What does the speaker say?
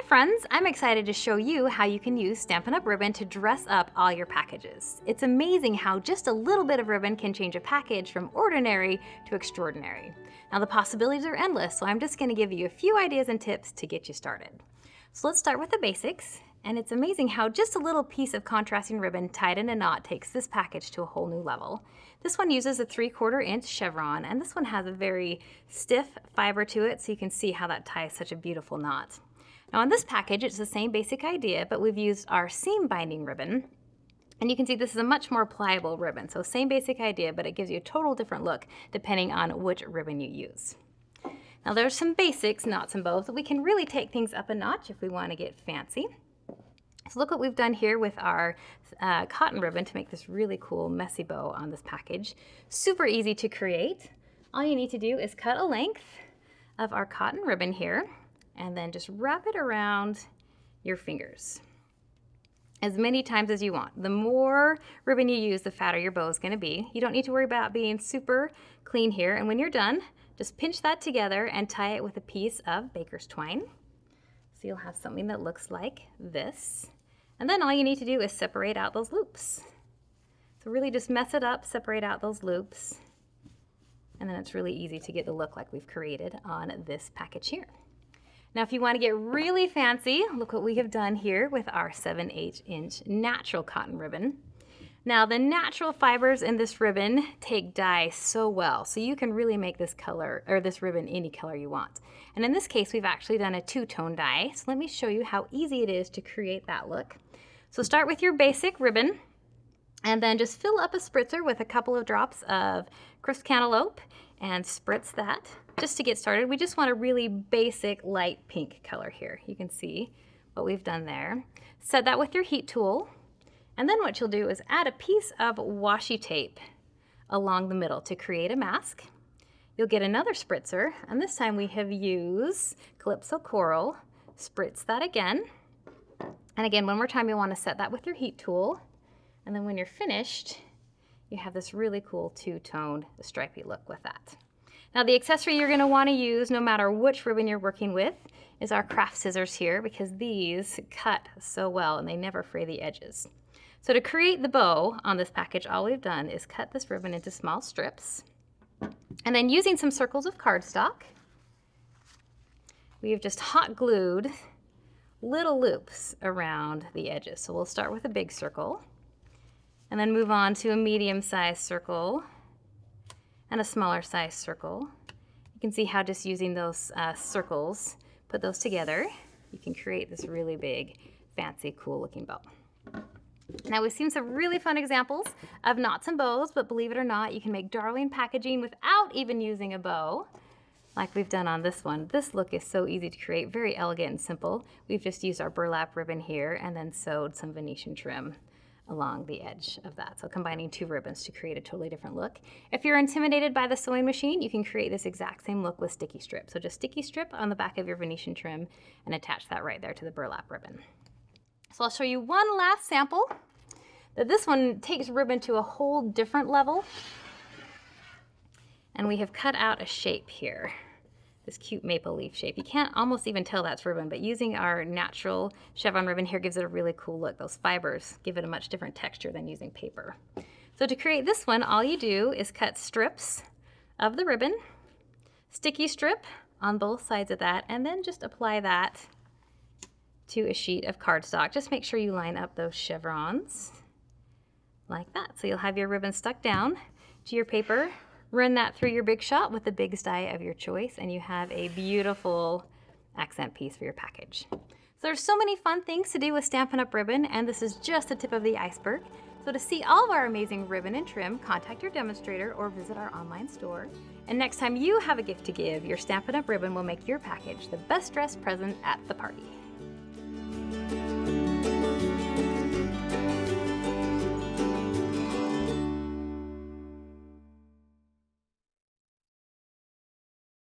Hi friends, I'm excited to show you how you can use Stampin' Up! Ribbon to dress up all your packages. It's amazing how just a little bit of ribbon can change a package from ordinary to extraordinary. Now the possibilities are endless, so I'm just going to give you a few ideas and tips to get you started. So let's start with the basics, and it's amazing how just a little piece of contrasting ribbon tied in a knot takes this package to a whole new level. This one uses a 3/4 inch chevron, and this one has a very stiff fiber to it, so you can see how that ties such a beautiful knot. Now on this package, it's the same basic idea, but we've used our seam binding ribbon. And you can see this is a much more pliable ribbon. So same basic idea, but it gives you a total different look depending on which ribbon you use. Now there's some basics, knots and bows, but we can really take things up a notch if we want to get fancy. So look what we've done here with our cotton ribbon to make this really cool messy bow on this package. Super easy to create. All you need to do is cut a length of our cotton ribbon here, and then just wrap it around your fingers as many times as you want. The more ribbon you use, the fatter your bow is going to be. You don't need to worry about being super clean here, and when you're done, just pinch that together and tie it with a piece of baker's twine. So you'll have something that looks like this. And then all you need to do is separate out those loops. So really just mess it up, separate out those loops, and then it's really easy to get the look like we've created on this package here. Now if you want to get really fancy, look what we have done here with our 7/8 inch natural cotton ribbon. Now the natural fibers in this ribbon take dye so well, so you can really make this color, or this ribbon, any color you want. And in this case, we've actually done a two-tone dye, so let me show you how easy it is to create that look. So start with your basic ribbon, and then just fill up a spritzer with a couple of drops of crisp cantaloupe and spritz that. Just to get started, we just want a really basic light pink color here. You can see what we've done there. Set that with your heat tool, and then what you'll do is add a piece of washi tape along the middle to create a mask. You'll get another spritzer, and this time we have used Calypso Coral. Spritz that again. And again, one more time, you'll want to set that with your heat tool, and then when you're finished, you have this really cool two-toned stripy look with that. Now the accessory you're going to want to use no matter which ribbon you're working with is our craft scissors here, because these cut so well and they never fray the edges. So to create the bow on this package, all we've done is cut this ribbon into small strips, and then using some circles of cardstock, we have just hot glued little loops around the edges. So we'll start with a big circle, and then move on to a medium-sized circle and a smaller sized circle. You can see how just using those circles, put those together, you can create this really big, fancy, cool looking bow. Now we've seen some really fun examples of knots and bows, but believe it or not, you can make darling packaging without even using a bow, like we've done on this one. This look is so easy to create, very elegant and simple. We've just used our burlap ribbon here and then sewed some Venetian trim along the edge of that. So combining two ribbons to create a totally different look. If you're intimidated by the sewing machine, you can create this exact same look with sticky strip. So just sticky strip on the back of your Venetian trim and attach that right there to the burlap ribbon. So I'll show you one last sample. This one takes ribbon to a whole different level. And we have cut out a shape here. This cute maple leaf shape. You can't almost even tell that's ribbon, but using our natural chevron ribbon here gives it a really cool look. Those fibers give it a much different texture than using paper. So to create this one, all you do is cut strips of the ribbon, sticky strip on both sides of that, and then just apply that to a sheet of cardstock. Just make sure you line up those chevrons like that. So you'll have your ribbon stuck down to your paper. Run that through your Big Shot with the biggest die of your choice, and you have a beautiful accent piece for your package. So there's so many fun things to do with Stampin' Up! Ribbon, and this is just the tip of the iceberg. So to see all of our amazing ribbon and trim, contact your demonstrator or visit our online store. And next time you have a gift to give, your Stampin' Up! Ribbon will make your package the best dressed present at the party.